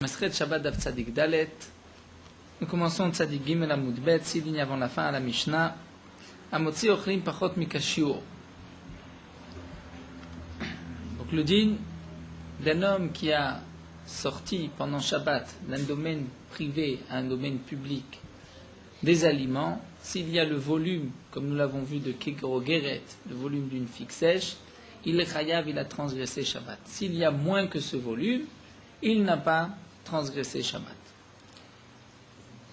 Masret Shabbat Daf Tzadik Dalet. Nous commençons Tzadik Gimel Amud Bet, 6 lignes avant la fin à la Mishnah. Amotzi Ochlim Pachot Mikashiur. Donc le din d'un homme qui a sorti pendant Shabbat d'un domaine privé à un domaine public des aliments, s'il y a le volume, comme nous l'avons vu de Kegro Geret, le volume d'une figue sèche, il est chayav, il a transgressé Shabbat. S'il y a moins que ce volume, il n'a pas transgressé Shabbat.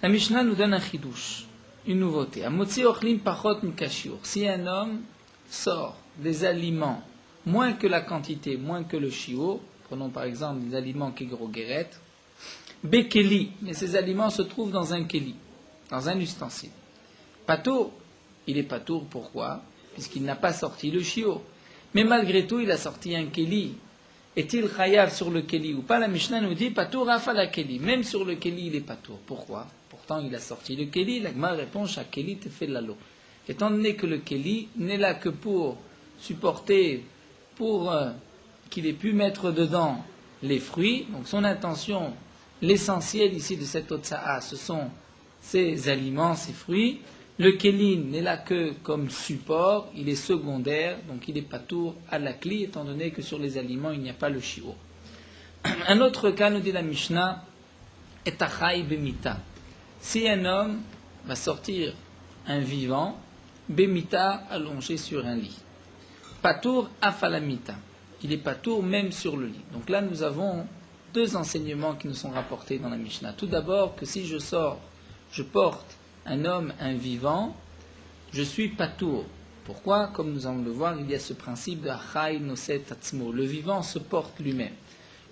La Mishnah nous donne un chidouche, une nouveauté. Amotzi ochlim pachot mikashiur. Si un homme sort des aliments moins que la quantité, moins que le shiur, prenons par exemple des aliments kegro geret, bekeli, mais ces aliments se trouvent dans un keli, dans un ustensile. Patour, il est patour, pourquoi? Puisqu'il n'a pas sorti le shiur. Mais malgré tout, il a sorti un keli. Est-il chayav sur le keli ou pas? La Mishnah nous dit patour afala keli. Même sur le keli, il est patour. Pourquoi? Pourtant, il a sorti le keli. La Gemara répond chaque keli te fait l'alo. Étant donné que le keli n'est là que pour supporter, pour qu'il ait pu mettre dedans les fruits. Donc son intention, l'essentiel ici de cette otsa'a, ce sont ces aliments, ces fruits. Le keli n'est là que comme support, il est secondaire, donc il est patour à la kli, étant donné que sur les aliments, il n'y a pas le shiur. Un autre cas, nous dit la Mishnah, est achai bemita. Si un homme va sortir un vivant, bemita allongé sur un lit. Patour afalamita. Il est patour même sur le lit. Donc là, nous avons deux enseignements qui nous sont rapportés dans la Mishnah. Tout d'abord, que si je porte un homme, un vivant, je suis patour. Pourquoi? Comme nous allons le voir, il y a ce principe de achai noset atzmo. Le vivant se porte lui-même.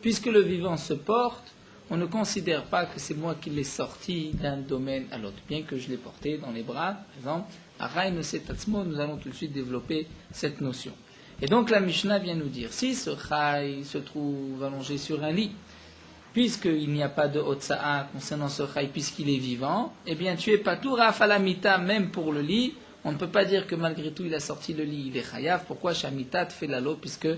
Puisque le vivant se porte, on ne considère pas que c'est moi qui l'ai sorti d'un domaine à l'autre, bien que je l'ai porté dans les bras, par exemple. Achai noset atzmo, nous allons tout de suite développer cette notion. Et donc la Mishnah vient nous dire, si ce chai se trouve allongé sur un lit, puisqu'il n'y a pas de hotsa'a concernant ce chai, puisqu'il est vivant, eh bien tu es patour afalamita, même pour le lit. On ne peut pas dire que malgré tout il a sorti le lit, il est chayav. Pourquoi shamita te fait l'alo? Puisque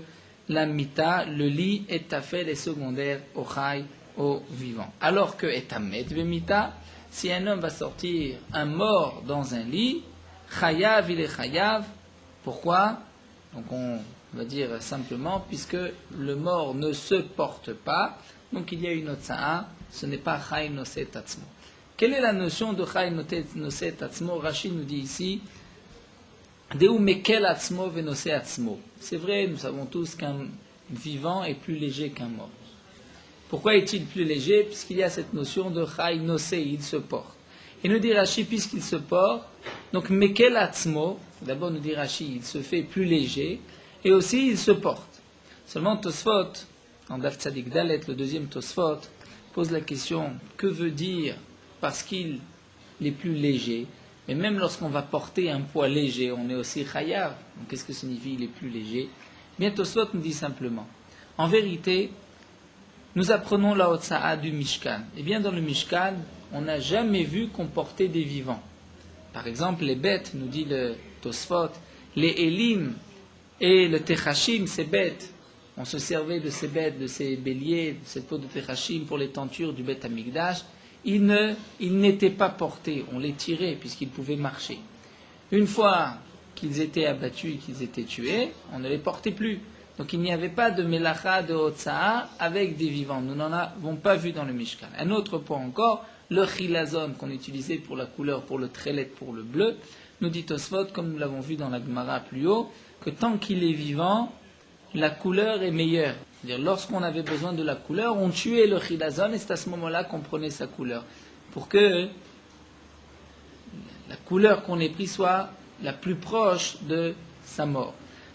la mita, le lit, est affaire et secondaire au chai, au vivant. Alors que etamet vemita, si un homme va sortir un mort dans un lit, chayav, il est chayav. Pourquoi? Donc on va dire simplement, puisque le mort ne se porte pas, donc il y a une otsa'a, ce n'est pas chai noset atzmo. Quelle est la notion de chai noset atzmo? Rashi nous dit ici, deu mekel atzmo venose atzmo. C'est vrai, nous savons tous qu'un vivant est plus léger qu'un mort. Pourquoi est-il plus léger? Puisqu'il y a cette notion de chai nosé, il se porte. Et nous dit Rashi, puisqu'il se porte, donc mekel atzmo, d'abord nous dit Rashi, il se fait plus léger, et aussi il se porte. Seulement Tosfot, dans Daf Tzadik Dalet, le deuxième Tosfot, pose la question, que veut dire parce qu'il est plus léger? Mais même lorsqu'on va porter un poids léger, on est aussi chayav. Donc qu'est-ce que signifie il est plus léger? Bien Tosfot nous dit simplement, en vérité, nous apprenons la Hotsa'a du Mishkan. Et bien dans le Mishkan, on n'a jamais vu qu'on portait des vivants. Par exemple, les bêtes, nous dit le Tosfot, les Elim et le Techashim, ces bêtes, on se servait de ces bêtes, de ces béliers, de cette peau de Techashim pour les tentures du Beth Amikdash. Ils n'étaient pas portés, on les tirait puisqu'ils pouvaient marcher. Une fois qu'ils étaient abattus et qu'ils étaient tués, on ne les portait plus. Donc il n'y avait pas de melacha, de hotsa'a avec des vivants. Nous n'en avons pas vu dans le Mishkan. Un autre point encore, le chilazon qu'on utilisait pour la couleur, pour le trélet, pour le bleu, nous dit Tosfot, comme nous l'avons vu dans la Gemara plus haut, que tant qu'il est vivant, la couleur est meilleure. C'est-à-dire, lorsqu'on avait besoin de la couleur, on tuait le chilazon et c'est à ce moment-là qu'on prenait sa couleur. Pour que la couleur qu'on ait prise soit la plus proche de sa mort.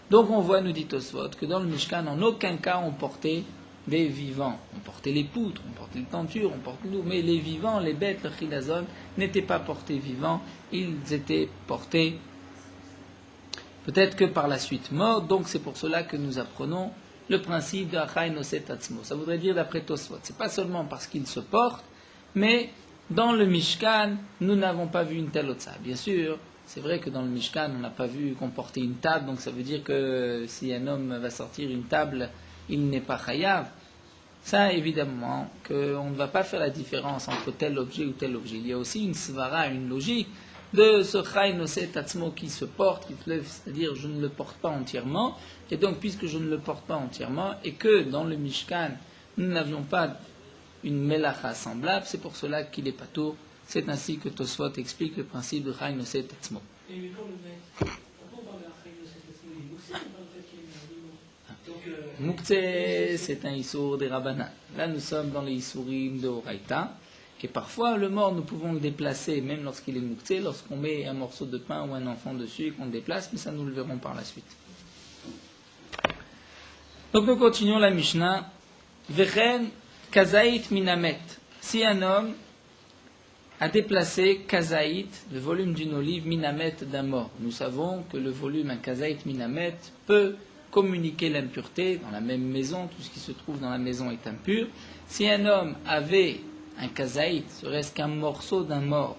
Donc on voit, nous dit Tosfot, que dans le Mishkan, en aucun cas on portait des vivants. On portait les poutres, on portait les tentures, on portait tout. Mais les vivants, les bêtes, le chilazon, n'étaient pas portés vivants, ils étaient portés peut-être que par la suite mort, donc c'est pour cela que nous apprenons le principe de achai noset atzmo. Ça voudrait dire d'après Tosfot, c'est pas seulement parce qu'il se porte, mais dans le Mishkan, nous n'avons pas vu une telle otsa. Bien sûr, c'est vrai que dans le Mishkan, on n'a pas vu qu'on portait une table, donc ça veut dire que si un homme va sortir une table, il n'est pas chayav. Ça, évidemment, qu'on ne va pas faire la différence entre tel objet ou tel objet. Il y a aussi une svara, une logique de ce chay noset atzmo qui se porte, qui se lève, c'est-à-dire je ne le porte pas entièrement. Et donc, puisque je ne le porte pas entièrement, et que dans le Mishkan, nous n'avions pas une melacha semblable, c'est pour cela qu'il est patour. C'est ainsi que Tosfot explique le principe de chay noset atzmo. Mouktsé, c'est un issour des Rabbanan. Là, nous sommes dans les issourim de Horaïta. Et parfois, le mort, nous pouvons le déplacer, même lorsqu'il est mouktsé, lorsqu'on met un morceau de pain ou un enfant dessus et qu'on le déplace, mais ça, nous le verrons par la suite. Donc, nous continuons la Mishnah. Vechen kazaït minamet. Si un homme a déplacé kazaït, le volume d'une olive, minamet d'un mort. Nous savons que le volume, un kazaït minamet, peut communiquer l'impureté dans la même maison, tout ce qui se trouve dans la maison est impur. Si un homme avait un kazaït, serait-ce qu'un morceau d'un mort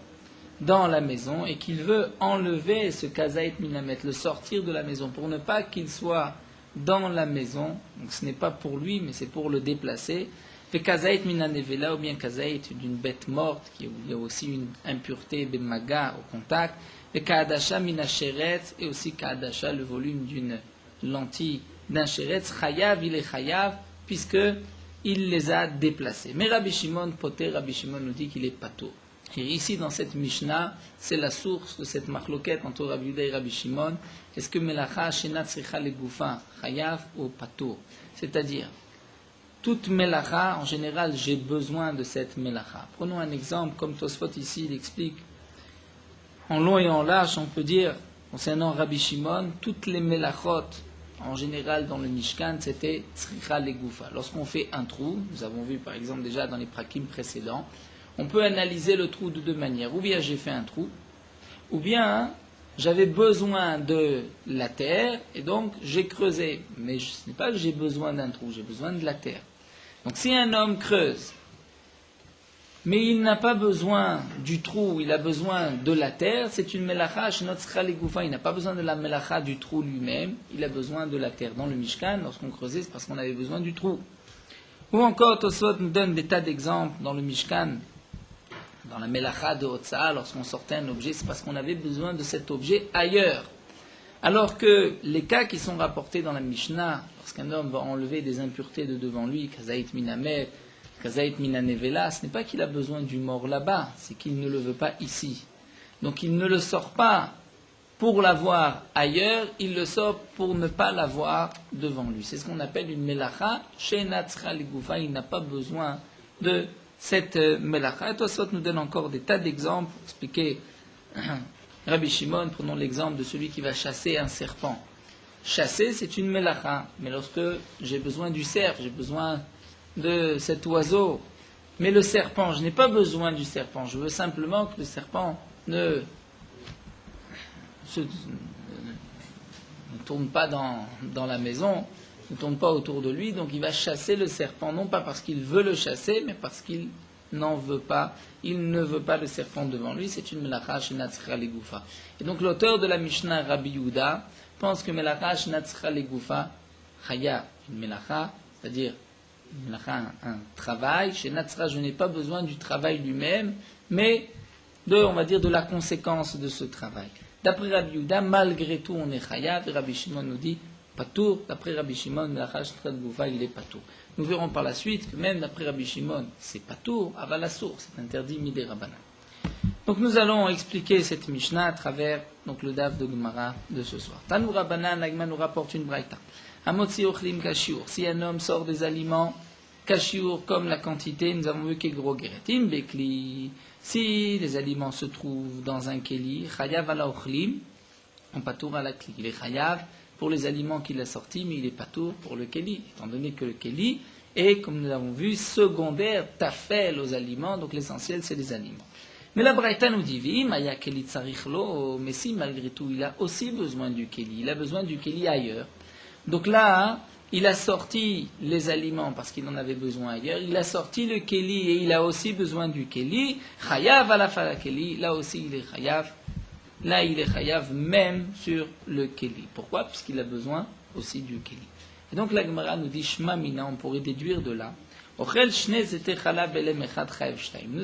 dans la maison, et qu'il veut enlever ce kazaït minamet, le sortir de la maison, pour ne pas qu'il soit dans la maison, donc ce n'est pas pour lui, mais c'est pour le déplacer, fait kazaït minanevela, ou bien kazaït d'une bête morte, qui il y a aussi une impureté de maga au contact, et kaadasha minasheretz, et aussi kaadasha, le volume d'une lentille d'un sheretz, chayav, il est chayav, puisque il les a déplacés. Mais Rabbi Shimon, Poter, Rabbi Shimon nous dit qu'il est pato. Et ici, dans cette Mishnah, c'est la source de cette marloquette entre Rabbi Yehuda et Rabbi Shimon. Est-ce que melacha, shenat, sricha, legoufa, chayav ou pato? C'est-à-dire, toute melacha, en général, j'ai besoin de cette melacha. Prenons un exemple, comme Tosfot ici, il explique, en long et en large, on peut dire, concernant Rabbi Shimon, toutes les melachot, en général dans le Mishkan, c'était tzricha legoufa. Lorsqu'on fait un trou, nous avons vu par exemple déjà dans les prakim précédents, on peut analyser le trou de deux manières. Ou bien j'ai fait un trou, ou bien j'avais besoin de la terre, et donc j'ai creusé. Mais ce n'est pas que j'ai besoin d'un trou, j'ai besoin de la terre. Donc si un homme creuse, mais il n'a pas besoin du trou, il a besoin de la terre, c'est une melacha, il n'a pas besoin de la melacha du trou lui-même, il a besoin de la terre. Dans le Mishkan, lorsqu'on creusait, c'est parce qu'on avait besoin du trou. Ou encore, Tosfot nous donne des tas d'exemples dans le Mishkan, dans la melacha de Hotza, lorsqu'on sortait un objet, c'est parce qu'on avait besoin de cet objet ailleurs. Alors que les cas qui sont rapportés dans la Mishnah, lorsqu'un homme va enlever des impuretés de devant lui, kazaït minamet, kazaït minanevela, ce n'est pas qu'il a besoin du mort là-bas, c'est qu'il ne le veut pas ici. Donc il ne le sort pas pour l'avoir ailleurs, il le sort pour ne pas l'avoir devant lui. C'est ce qu'on appelle une melacha, shenatzra ligoufa, il n'a pas besoin de cette melacha. Et Tosfot nous donne encore des tas d'exemples pour expliquer Rabbi Shimon, prenons l'exemple de celui qui va chasser un serpent. Chasser, c'est une melacha, mais lorsque j'ai besoin du cerf, j'ai besoin de cet oiseau, mais le serpent, je n'ai pas besoin du serpent, je veux simplement que le serpent ne tourne pas dans la maison, ne tourne pas autour de lui, donc il va chasser le serpent, non pas parce qu'il veut le chasser, mais parce qu'il n'en veut pas, il ne veut pas le serpent devant lui, c'est une melacha shenatzra legoufa. Et donc l'auteur de la Mishnah, Rabbi Yehuda, pense que melacha shenatzra legoufa, chaya, une melacha, c'est-à-dire une melacha, un travail, shenatzra, je n'ai pas besoin du travail lui-même, mais on va dire, de la conséquence de ce travail. D'après Rabbi Yehuda, malgré tout, on est chayav, et Rabbi Shimon nous dit patour. D'après Rabbi Shimon, melacha shenatzra legoufa, il est patour. Nous verrons par la suite que même d'après Rabbi Shimon, c'est patour, aval assour, c'est interdit midé rabbanan. Donc nous allons expliquer cette Mishnah à travers donc, le daf de Gemara de ce soir. Tanou rabbanan, l'agma nous rapporte une braïta. Hamotzi ochlim kashiur. Si un homme sort des aliments kashiur comme la quantité, nous avons vu qu'egro geretim bekli. Si les aliments se trouvent dans un keli, chayav ala ochlim, on patour à la kli. Il est chayav pour les aliments qu'il a sortis, mais il est patour pour le keli, étant donné que le keli est, comme nous l'avons vu, secondaire, tafel aux aliments, donc l'essentiel c'est les aliments. Mais la Braïta nous dit, maya keli tsarichlo, mais si malgré tout il a aussi besoin du keli, il a besoin du keli ailleurs. Donc là, il a sorti les aliments parce qu'il en avait besoin ailleurs, il a sorti le keli et il a aussi besoin du keli, chayav ala fala keli, là aussi il est chayav. Là, il est chayav même sur le keli. Pourquoi? Puisqu'il a besoin aussi du keli. Et donc, la Gemara nous dit, Shma mina, on pourrait déduire de là, Nous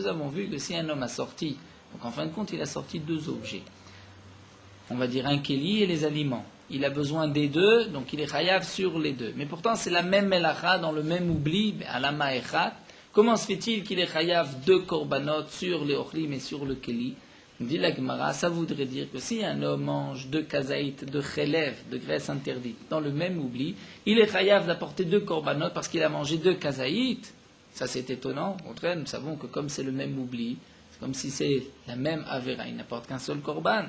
avons vu que si un homme a sorti, donc en fin de compte, il a sorti deux objets. On va dire un keli et les aliments. Il a besoin des deux, donc il est chayav sur les deux. Mais pourtant, c'est la même melacha, dans le même oubli, alama echat. Comment se fait-il qu'il est chayav deux korbanot sur les ochlim et sur le keli? Dit la Gemara, ça voudrait dire que si un homme mange deux kazaït, de chelev, de graisse interdite, dans le même oubli, il est chayav d'apporter deux korbanot parce qu'il a mangé deux kazaït. Ça c'est étonnant. Au contraire, nous savons que comme c'est le même oubli, c'est comme si c'est la même avera, il n'apporte qu'un seul korban.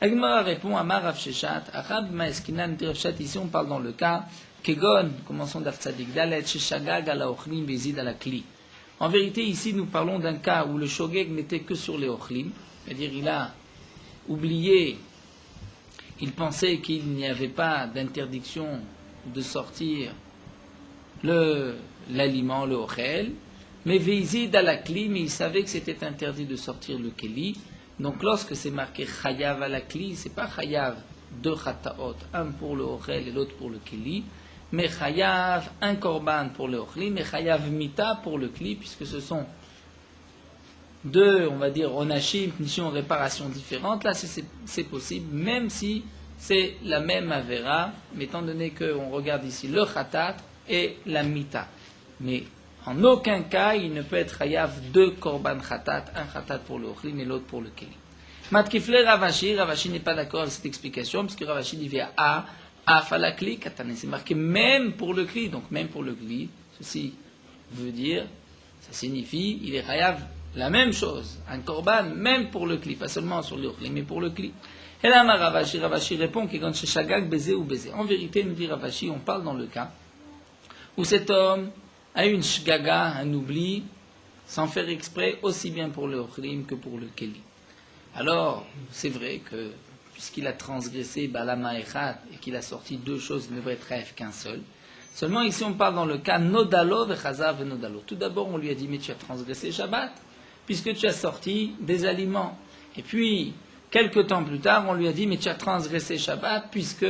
La Gemara répond à Rav Sheshat, Achab Maeskinan Tirchat, ici on parle dans le cas, Kegon, commençons d'Afsadik, Dalet, Sheshagag, ala Ochlim, Bezid, ala Kli. En vérité, ici nous parlons d'un cas où le shogeg n'était que sur les Ochlim. C'est-à-dire, il a oublié, il pensait qu'il n'y avait pas d'interdiction de sortir l'aliment, le ochel, mais veizid à la kli, mais il savait que c'était interdit de sortir le keli. Donc, lorsque c'est marqué chayav à la kli, c'est pas chayav deux chataot, un pour le ochel et l'autre pour le keli, mais chayav un korban pour le ochli, mais chayav mita pour le kli, puisque ce sont deux, on va dire, onachim, mission réparation différentes, là c'est possible, même si c'est la même avera, mais étant donné qu'on regarde ici le khatat et la mita. Mais en aucun cas, il ne peut être chayav deux korban khatat, un khatat pour le ochlim et l'autre pour le keli. Matkifle Ravashi, Ravashi n'est pas d'accord avec cette explication, puisque Ravashi dit via A, Afalakli, Katane, c'est marqué même pour le kli, donc même pour le kli, ceci veut dire, ça signifie, il est chayav la même chose, un korban, même pour le kli, pas seulement sur l'urli, mais pour le kli. Et là, Ravashi répond que quand Shagag baiser ou baiser. En vérité, nous dit Ravashi, on parle dans le cas où cet homme a une shgaga, un oubli, sans faire exprès, aussi bien pour le urlim que pour le keli. Alors, c'est vrai que, puisqu'il a transgressé Balama Echad et qu'il a sorti deux choses, il ne devrait être qu'un seul. Seulement, ici, on parle dans le cas Nodalo vechazav Nodalo. Tout d'abord, on lui a dit, mais tu as transgressé Shabbat, puisque tu as sorti des aliments. Et puis, quelques temps plus tard, on lui a dit, mais tu as transgressé Shabbat, puisque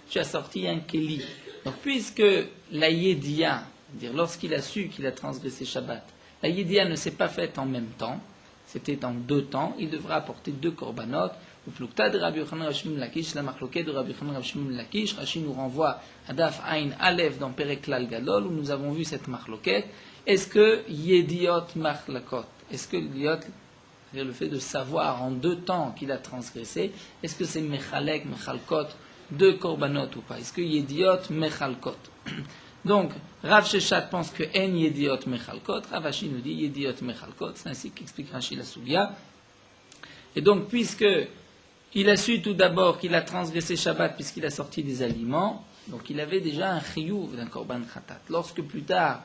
tu as sorti un Keli. Donc, puisque la Yédia, c'est-à-dire lorsqu'il a su qu'il a transgressé Shabbat, la Yédia ne s'est pas faite en même temps, c'était en deux temps, il devra apporter deux korbanot. Ou plukta de Rabbi Yochanan Rav Shimon Lakish, la marloquette de Rabbi Yochanan Rav Shimon Lakish, Rashi nous renvoie à Daf Ain Aleph dans Perek Klal Gadol, où nous avons vu cette marloquette. Est-ce que Yediot Machlakot, est-ce que Yediot, c'est-à-dire le fait de savoir en deux temps qu'il a transgressé, est-ce que c'est Mechalek, Mechalkot, deux korbanot ou pas? Est-ce que Yediot Mechalkot? Donc, Rav Sheshat pense que En Yediot Mechalkot, Ravashi nous dit Yediot Mechalkot, c'est ainsi qu'explique Rashi la Soulia. Et donc, puisque il a su tout d'abord qu'il a transgressé Shabbat puisqu'il a sorti des aliments, donc il avait déjà un chiyuv d'un korban khatat. Lorsque plus tard,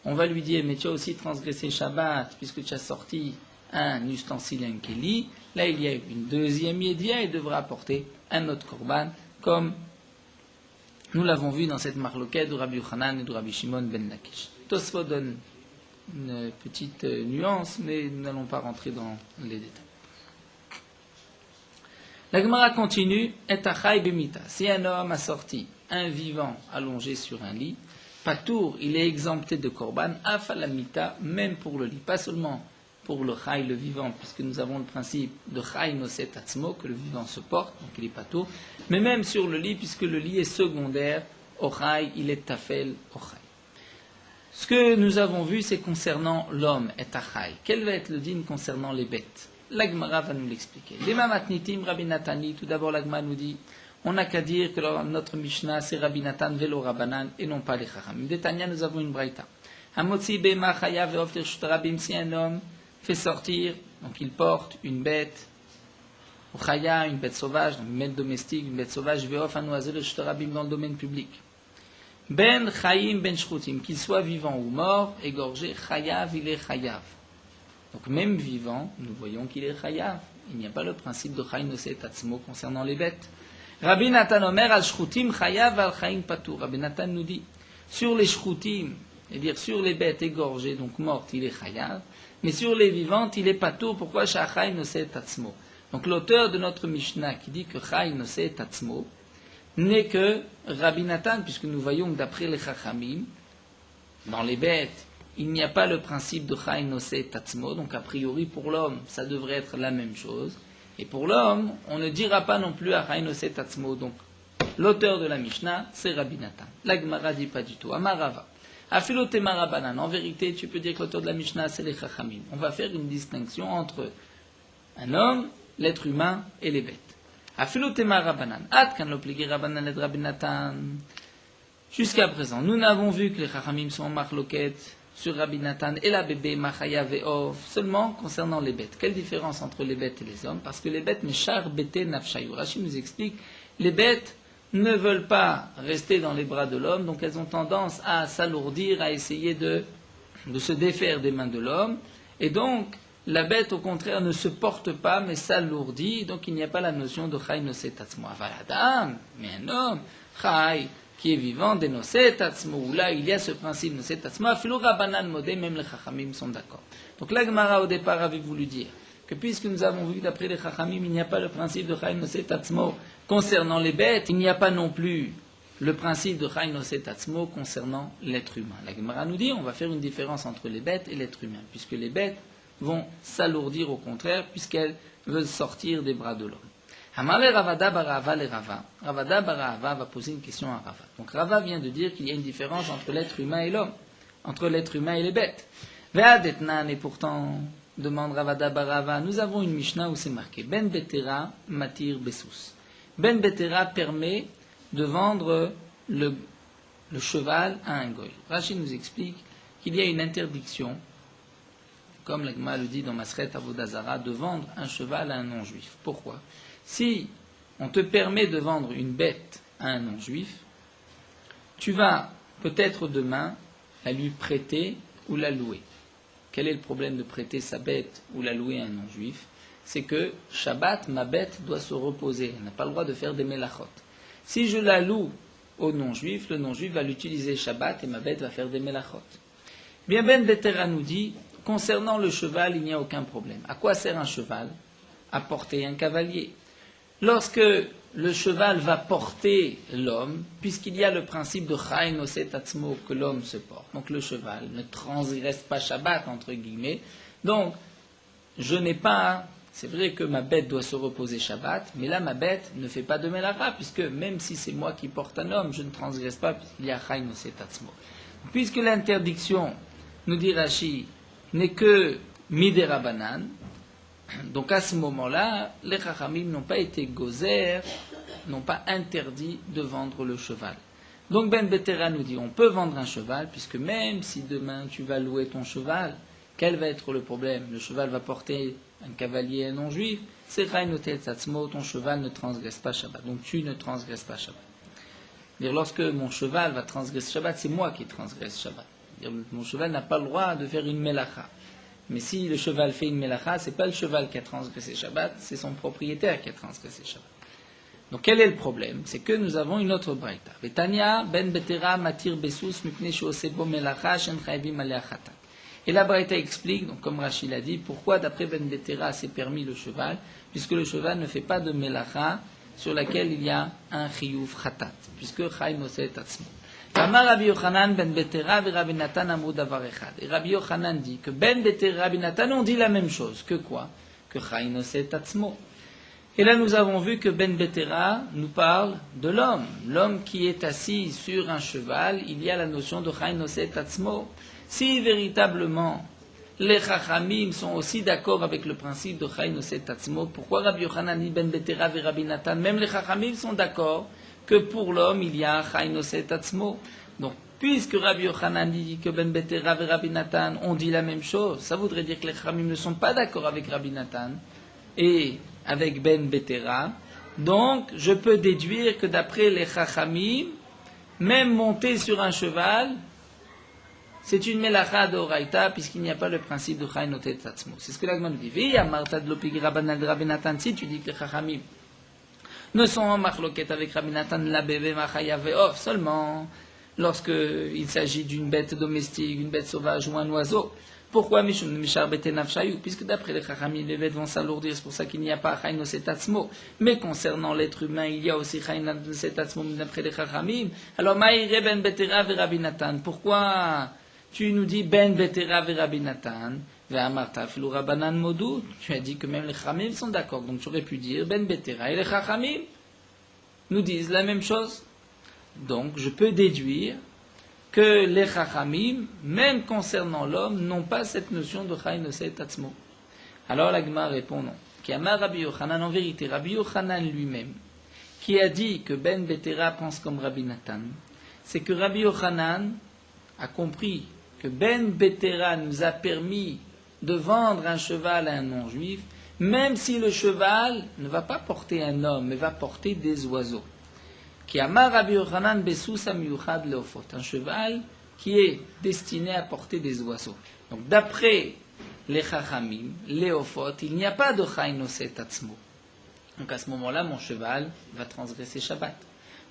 on va lui dire, mais tu as aussi transgressé Shabbat puisque tu as sorti un ustensile, un keli, là il y a une deuxième yédia et devra apporter un autre korban, comme nous l'avons vu dans cette marloquette de Rabbi Yochanan et de Rabbi Shimon ben Lakish. Tosfot donne une petite nuance, mais nous n'allons pas rentrer dans les détails. La Gemara continue, et achai bemita. Si un homme a sorti un vivant allongé sur un lit, patour, il est exempté de korban, afalamita, même pour le lit, pas seulement pour le chai, le vivant, puisque nous avons le principe de chai noset atzmo, que le vivant se porte, donc il est patour, mais même sur le lit, puisque le lit est secondaire au chai, il est tafel au chai. Ce que nous avons vu, c'est concernant l'homme, et achai. Quel va être le din concernant les bêtes? La Gemara va nous l'expliquer. Les Mamatnitim, Rabbi Natani, tout d'abord la Gemara nous dit, on n'a qu'à dire que notre Mishnah c'est Rabbi Natan velo Rabbanan et non pas les Chachamim. D'Etania, nous avons une braïta. Hamotzi bema chayav ve'oftir shtarabim, si un homme fait sortir, donc il porte une bête, ou chaya, une bête sauvage, donc une bête domestique, une bête sauvage, ve'of anoazel shtarabim dans le domaine public. Ben chayim ben shrutim, qu'il soit vivant ou mort, égorgé, chayav, il est chayav. Donc même vivant, nous voyons qu'il est chayav. Il n'y a pas le principe de chay noset atzmo concernant les bêtes. Rabbi Natan Omer al shrutim chayav al chayim patur. Rabbi Natan nous dit, sur les shrutim, c'est-à-dire sur les bêtes égorgées, donc mortes, il est chayav, mais sur les vivantes, il est patur. Pourquoi chay noset atzmo? Donc l'auteur de notre Mishnah qui dit que chay noset atzmo n'est que Rabbi Natan, puisque nous voyons que d'après les Chachamim, dans les bêtes, il n'y a pas le principe de Chai Noseh Tatzmo, donc a priori pour l'homme, ça devrait être la même chose. Et pour l'homme, on ne dira pas non plus à Chai Noseh Tatzmo. Donc, l'auteur de la Mishnah, c'est Rabbi Nathan. La Gemara dit pas du tout. Amarava. Afilotema Rabbanan. En vérité, tu peux dire que l'auteur de la Mishnah, c'est les Chachamim. On va faire une distinction entre un homme, l'être humain et les bêtes. Afilotema Rabbanan. Ad kan lo pligi Rabbanan et Rabbi Nathan. Jusqu'à présent, nous n'avons vu que les Chachamim sont en marloquette sur Rabbi Nathan et la bébé Machaya Ve'ov, seulement concernant les bêtes. Quelle différence entre les bêtes et les hommes? Parce que les bêtes, Meshar Bete Nafshayu. Rashi nous explique, les bêtes ne veulent pas rester dans les bras de l'homme, donc elles ont tendance à s'alourdir, à essayer de se défaire des mains de l'homme. Et donc, la bête, au contraire, ne se porte pas, mais s'alourdit. Donc, il n'y a pas la notion de Chai Noseh Tatzmo. Aval Adam, mais un homme, Chai, qui est vivant, des Noseh Tatzmo, où là, il y a ce principe Noseh Tatzmo. Afilo Rabbanan Modé, même les Chachamim sont d'accord. Donc, la Gemara, au départ, avait voulu dire que puisque nous avons vu d'après les Chachamim, il n'y a pas le principe de Chai Noseh Tatzmo concernant les bêtes, il n'y a pas non plus le principe de Chai Noseh Tatzmo concernant l'être humain. La Gemara nous dit, on va faire une différence entre les bêtes et l'être humain, puisque les bêtes vont s'alourdir au contraire, puisqu'elles veulent sortir des bras de l'homme. Hamale Ravada Barava le Rava. Ravada Barava va poser une question à Rava. Donc Rava vient de dire qu'il y a une différence entre l'être humain et l'homme, entre l'être humain et les bêtes. Ve'adetnan, et pourtant, demande Ravada Barava, nous avons une Mishnah où c'est marqué Ben Betera Matir Bessus. Ben Betera permet de vendre le cheval à un goy. Rashi nous explique qu'il y a une interdiction, comme la Gemara le dit dans Masret Avodazara, de vendre un cheval à un non-juif. Pourquoi? Si on te permet de vendre une bête à un non-juif, tu vas peut-être demain la lui prêter ou la louer. Quel est le problème de prêter sa bête ou la louer à un non-juif? C'est que Shabbat, ma bête doit se reposer. Elle n'a pas le droit de faire des melachot. Si je la loue au non-juif, le non-juif va l'utiliser Shabbat et ma bête va faire des melachot. Bien, Ben Betera nous dit, concernant le cheval, il n'y a aucun problème. À quoi sert un cheval? À porter un cavalier. Lorsque le cheval va porter l'homme, puisqu'il y a le principe de Chai Noseh Tatzmo que l'homme se porte, donc le cheval ne transgresse pas Shabbat, entre guillemets, donc je n'ai pas, c'est vrai que ma bête doit se reposer Shabbat, mais là ma bête ne fait pas de Melacha, puisque même si c'est moi qui porte un homme, je ne transgresse pas, puisqu'il y a Chai Noseh Tatzmo. Puisque l'interdiction, nous dit Rashi, n'est que Midera Banan, donc à ce moment-là, les Chachamim n'ont pas été gozer, n'ont pas interdit de vendre le cheval. Donc Ben Betera nous dit, on peut vendre un cheval, puisque même si demain tu vas louer ton cheval, quel va être le problème? Le cheval va porter un cavalier non-juif, c'est Chai Noseh Tatzmo, ton cheval ne transgresse pas Shabbat, donc tu ne transgresses pas Shabbat. Dire, lorsque mon cheval va transgresser Shabbat, c'est moi qui transgresse Shabbat. Dire, mon cheval n'a pas le droit de faire une melacha. Mais si le cheval fait une melacha, ce n'est pas le cheval qui a transgressé Shabbat, c'est son propriétaire qui a transgressé Shabbat. Donc quel est le problème? C'est que nous avons une autre braïta. Betania ben betera matir bessus mipnei sheosebo melacha shen chayvim alea chatat. Et la braïta explique, donc comme Rachid l'a dit, pourquoi d'après ben betera c'est permis le cheval, puisque le cheval ne fait pas de melacha sur laquelle il y a un chiyuv chatat, puisque Chai Noseh Tatzmo. Amar Rabbi Yochanan ben Betera et Rabbi Nathan amrou davar echad. Et Rabbi Yochanan dit que Ben Betera et Rabbi Nathan ont dit la même chose. Que quoi? Que Chai Noseh Tatzmo. Et là nous avons vu que Ben Betera nous parle de l'homme. L'homme qui est assis sur un cheval, il y a la notion de Chai Noseh Tatzmo. Si véritablement les Chachamim sont aussi d'accord avec le principe de Chai Noseh Tatzmo, pourquoi Rabbi Yochanan dit Ben Betera et Rabbi Nathan? Même les Chachamim sont d'accord que pour l'homme, il y a Chai Noseh Tatzmo. Donc, puisque Rabbi Yochanan dit que Ben Betera et Rabbi Nathan ont dit la même chose, ça voudrait dire que les Chachamim ne sont pas d'accord avec Rabbi Nathan et avec Ben Betera. Donc, je peux déduire que d'après les Chachamim, même monter sur un cheval, c'est une melacha d'oraita, puisqu'il n'y a pas le principe de Chai Noseh Tatzmo. C'est ce que l'Agma nous dit. Vi amarta de l'opigi Rabbanal de Rabbi Nathan, si tu dis que les Chachamim ne sont en marloquette avec Rabbi Nathan la bébé Machaya Ve'ov seulement lorsqu'il s'agit d'une bête domestique, une bête sauvage ou un oiseau. Pourquoi Mishar Bete Nafshayu? Puisque d'après les Chachamim, les bêtes vont s'alourdir, c'est pour ça qu'il n'y a pas Chai Noseh Tatzmo. Mais concernant l'être humain, il y a aussi Chai Noseh Tatzmo d'après les Chachamim. Alors Maïre Ben Betera ve Rabbi Nathan. Pourquoi Tu nous dis Ben Betera ve Rabbi Natan, ve Amarta filu Rabbanan Modu. Tu as dit que même les Chachamim sont d'accord. Donc tu aurais pu dire Ben Betera et les Chachamim nous disent la même chose. Donc je peux déduire que les Chachamim, même concernant l'homme, n'ont pas cette notion de Chai Nosei Tatzmo. Alors la Gemara répond non. Qui a Rabbi Yochanan, en vérité, Rabbi Yochanan lui-même, qui a dit que Ben Betera pense comme Rabbi Natan, c'est que Rabbi Yochanan a compris que Ben Betera nous a permis de vendre un cheval à un non-juif, même si le cheval ne va pas porter un homme, mais va porter des oiseaux. Qui amar Rabbi Yochanan besous amiyuchad leofot, un cheval qui est destiné à porter des oiseaux. Donc d'après les Chachamim, leofot, il n'y a pas de Chai Nosei Tatzmo. Donc à ce moment-là, mon cheval va transgresser Shabbat.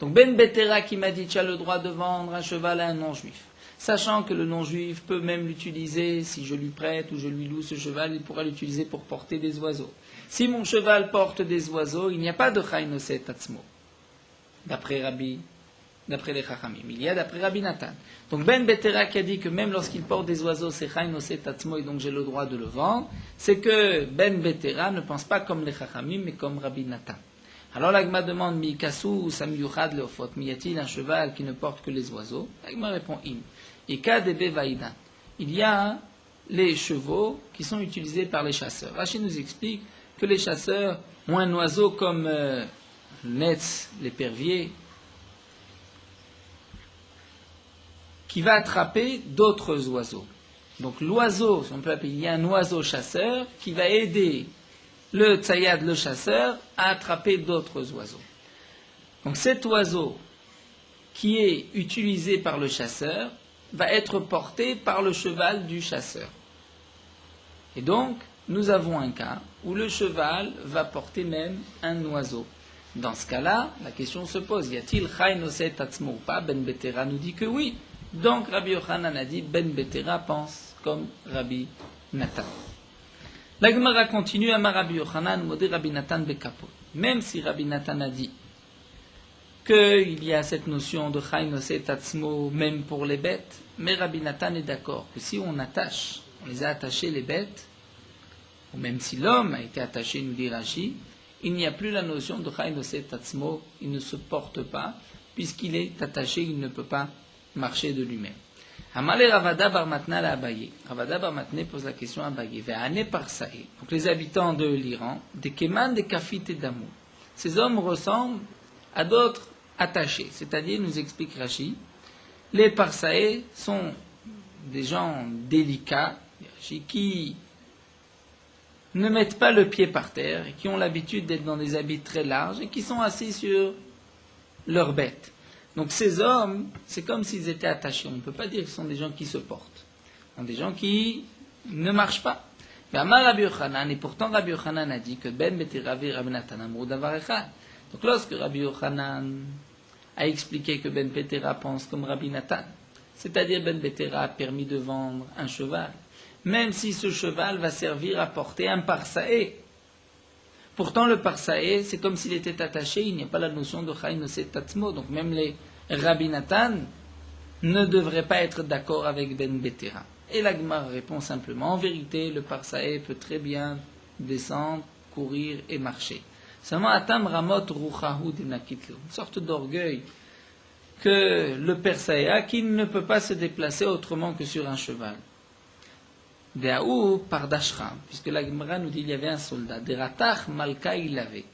Donc Ben Betera qui m'a dit tu as le droit de vendre un cheval à un non-juif, sachant que le non-juif peut même l'utiliser, si je lui prête ou je lui loue ce cheval, il pourra l'utiliser pour porter des oiseaux. Si mon cheval porte des oiseaux, il n'y a pas de Chai Nosei Tatzmo. D'après les Chachamim. Il y a d'après Rabbi Natan. Donc Ben Betera qui a dit que même lorsqu'il porte des oiseaux, c'est Chai Nosei Tatzmo et donc j'ai le droit de le vendre, c'est que Ben Betera ne pense pas comme les Chachamim mais comme Rabbi Natan. Alors l'Agma demande Mi Kasu ou Samiyuchad Leofot, y a-t-il un cheval qui ne porte que les oiseaux? L'Agma répond Im. Ika Debe Vaïdan. Il y a les chevaux qui sont utilisés par les chasseurs. Rachid nous explique que les chasseurs ont un oiseau comme Netz, l'épervier, qui va attraper d'autres oiseaux. Donc l'oiseau, si on peut appeler, il y a un oiseau chasseur qui va aider le tzayad, le chasseur, à attraper d'autres oiseaux. Donc cet oiseau qui est utilisé par le chasseur va être porté par le cheval du chasseur. Et donc, nous avons un cas où le cheval va porter même un oiseau. Dans ce cas-là, la question se pose, y a-t-il Chai Nosei Tatzmo ou pas? Ben Betera nous dit que oui. Donc Rabbi Yochanan a dit, Ben Betera pense comme Rabbi Natan. La Gemara continue, Amar Rabbi Yochanan, Modé Rabbi Natan Bekapot. Même si Rabbi Natan a dit qu'il y a cette notion de Chai Nosei Tatzmo même pour les bêtes, mais Rabbi Natan est d'accord que si on les a attachés les bêtes, ou même si l'homme a été attaché, nous dit Rashi, il n'y a plus la notion de Chai Nosei Tatzmo, il ne se porte pas, puisqu'il est attaché, il ne peut pas marcher de lui-même. Amalé Ravada Bar Matna la Abaye. Ravada Bar Matna pose la question à Abaye. Ve'ane Parsae. Donc les habitants de l'Iran, des Keman, des Kafit et d'Amou. Ces hommes ressemblent à d'autres attachés. C'est-à-dire, nous explique Rashi, les Parsae sont des gens délicats, qui ne mettent pas le pied par terre et qui ont l'habitude d'être dans des habits très larges et qui sont assis sur leurs bêtes. Donc ces hommes, c'est comme s'ils étaient attachés. On ne peut pas dire que ce sont des gens qui se portent. Ce sont des gens qui ne marchent pas. Mais Amar Rabbi Yochanan, et pourtant Rabbi Yochanan a dit que Ben Betera ve Rabbi Natan amrou davar echad. Donc lorsque Rabbi Yochanan a expliqué que Ben Betera pense comme Rabbi Natan, c'est-à-dire Ben Betera a permis de vendre un cheval, même si ce cheval va servir à porter un parsaé. Pourtant, le parsaé, c'est comme s'il était attaché, il n'y a pas la notion de Chai Nosei Tatzmo. Donc même les Rabbi Natan ne devraient pas être d'accord avec Ben Betera. Et la Gemara répond simplement, en vérité, le parsaé peut très bien descendre, courir et marcher. Seulement, Atam Ramot Ruchahu Dinakitlo, une sorte d'orgueil que le parsaé a, qui ne peut pas se déplacer autrement que sur un cheval. Deaou par Dashram, puisque la Gemara nous dit qu'il y avait un soldat, Deratach Malka il avait,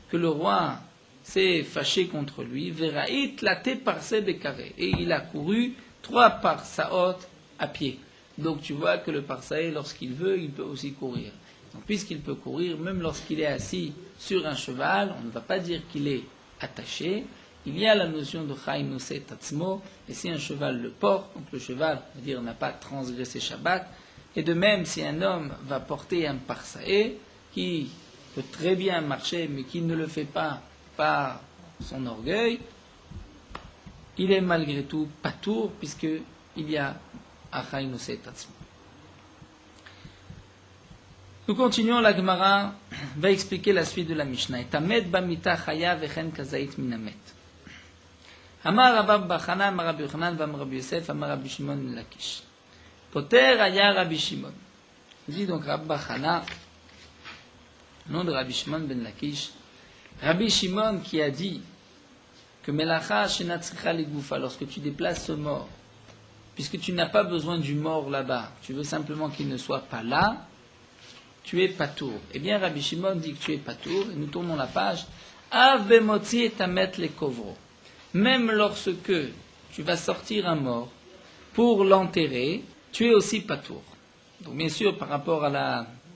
que le roi s'est fâché contre lui, Veraït late parse bekaré, et il a couru 3 parsaot à pied. Donc tu vois que le parsaé, lorsqu'il veut, il peut aussi courir. Donc puisqu'il peut courir, même lorsqu'il est assis sur un cheval, on ne va pas dire qu'il est attaché. Il y a la notion de Chai Nosei Tatzmo, et si un cheval le porte, donc le cheval, on va dire, n'a pas transgressé Shabbat. Et de même, si un homme va porter un parsaé, qui peut très bien marcher, mais qui ne le fait pas par son orgueil, il est malgré tout patour, puisqu'il y a Chai Nosei Tatzmo. Nous continuons, la Gemara va expliquer la suite de la Mishnah. Et Tamed bamita chaya vechen kazait minamet. Amar Rabbi Bachana, Amar Rabbi Yochanan, Amar Rabbi Yosef, Amar Rabbi Shimon Lakish. Poter aya Rabbi Shimon. Il dit donc Rabba Chana, nom de Rabbi Shimon ben Lakish, Rabbi Shimon qui a dit que Melacha shenatzricha legoufa, lorsque tu déplaces ce mort, puisque tu n'as pas besoin du mort là-bas, tu veux simplement qu'il ne soit pas là, tu es patour. Eh bien, Rabbi Shimon dit que tu es patour, et nous tournons la page. Av bemotzi et amet le kovro. Même lorsque tu vas sortir un mort pour l'enterrer, tu es aussi patour. Donc, bien sûr, par rapport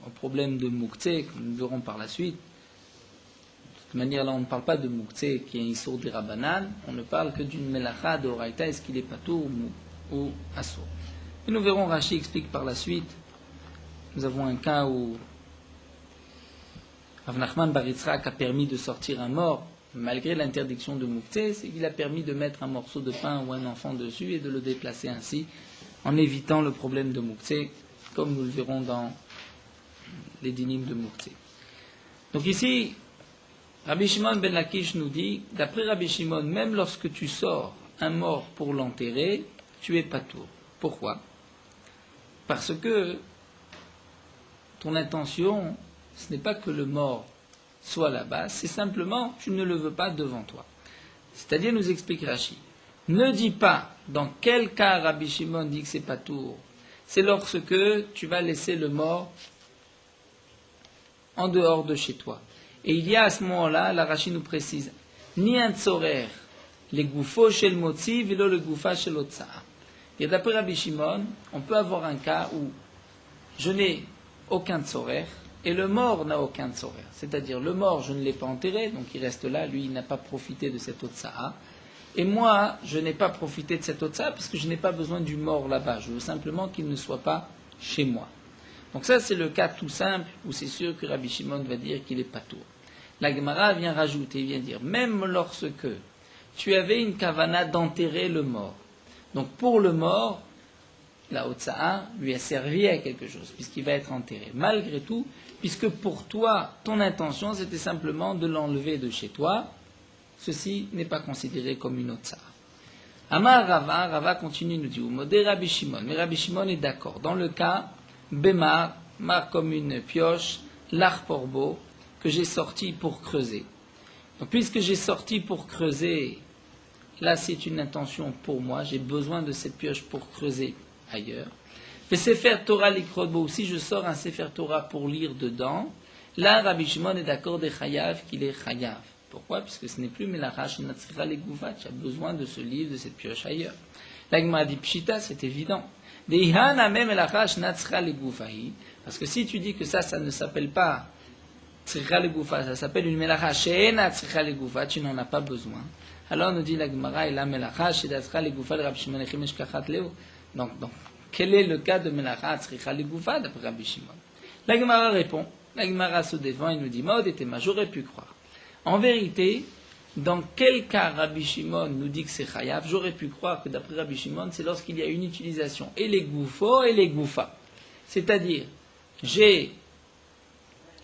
au problème de Mouktsé, comme nous verrons par la suite, de toute manière, là, on ne parle pas de Mouktsé qui est un Issour des Rabbanan, on ne parle que d'une Melacha de Horaïta, est-ce qu'il est patour ou Assour. Et nous verrons, Rashi explique par la suite. Nous avons un cas où Rav Nachman bar Yitzhak a permis de sortir un mort, malgré l'interdiction de Mouktsé, c'est qu'il a permis de mettre un morceau de pain ou un enfant dessus et de le déplacer ainsi, en évitant le problème de Mouktsé, comme nous le verrons dans les dynimes de Mouktsé. Donc ici, Rabbi Shimon ben Lakish nous dit, d'après Rabbi Shimon, même lorsque tu sors un mort pour l'enterrer, tu es patour. Pourquoi? Parce que ton intention, ce n'est pas que le mort soit là-bas, c'est simplement tu ne le veux pas devant toi. C'est-à-dire, nous explique Rashi, ne dis pas dans quel cas Rabbi Shimon dit que c'est patour. C'est lorsque tu vas laisser le mort en dehors de chez toi. Et il y a à ce moment-là, la Rashi nous précise, ni un tzorer, les goufos chez le motzi, velo le goufa chez l'otsa'a. Et d'après Rabbi Shimon, on peut avoir un cas où je n'ai aucun tzorer, et le mort n'a aucun tzorer. C'est-à-dire, le mort, je ne l'ai pas enterré, donc il reste là, lui, il n'a pas profité de cette otsa'a. Et moi, je n'ai pas profité de cette otsa'a, parce que je n'ai pas besoin du mort là-bas. Je veux simplement qu'il ne soit pas chez moi. Donc ça, c'est le cas tout simple, où c'est sûr que Rabbi Shimon va dire qu'il est patour. La Gemara vient rajouter, vient dire, même lorsque tu avais une kavana d'enterrer le mort, donc pour le mort, la Otsa'a lui a servi à quelque chose, puisqu'il va être enterré. Malgré tout, puisque pour toi, ton intention, c'était simplement de l'enlever de chez toi, ceci n'est pas considéré comme une Otsa'a. Amar Rava, Rava continue, nous dit, ou modé Rabbi Shimon, mais Rabbi Shimon est d'accord. Dans le cas, Bemar, mar comme une pioche, l'arporbo, que j'ai sorti pour creuser. Donc, puisque j'ai sorti pour creuser, là c'est une intention pour moi, j'ai besoin de cette pioche pour creuser ailleurs. Mais Sefer Torah l'ikrodbo, ou si je sors un Sefer Torah pour lire dedans, là Rabbi Shimon est d'accord des chayav qu'il est chayav. Pourquoi? Puisque ce n'est plus Melacha shenatzricha legoufa, tu as besoin de ce livre, de cette pioche ailleurs. La Gemara dit Pshita, c'est évident. Deihana même Melacha shenatzricha legoufahi, parce que si tu dis que ça ne s'appelle pas tzricha legoufa, ça s'appelle une Melacha shenatzricha legoufa, tu n'en as pas besoin. Alors nous dit la Gemara, et la Melacha shenatzricha legoufa de Rabbi Shimon echim eshkachat leo. Donc, quel est le cas de Melacha tzricha legoufa d'après Rabbi Shimon? La Gemara répond, la Gemara se défend et nous dit, Maod et Tema, j'aurais pu croire. En vérité, dans quel cas Rabbi Shimon nous dit que c'est chayav? J'aurais pu croire que d'après Rabbi Shimon, c'est lorsqu'il y a une utilisation et les goufos et les goufas. C'est-à-dire, j'ai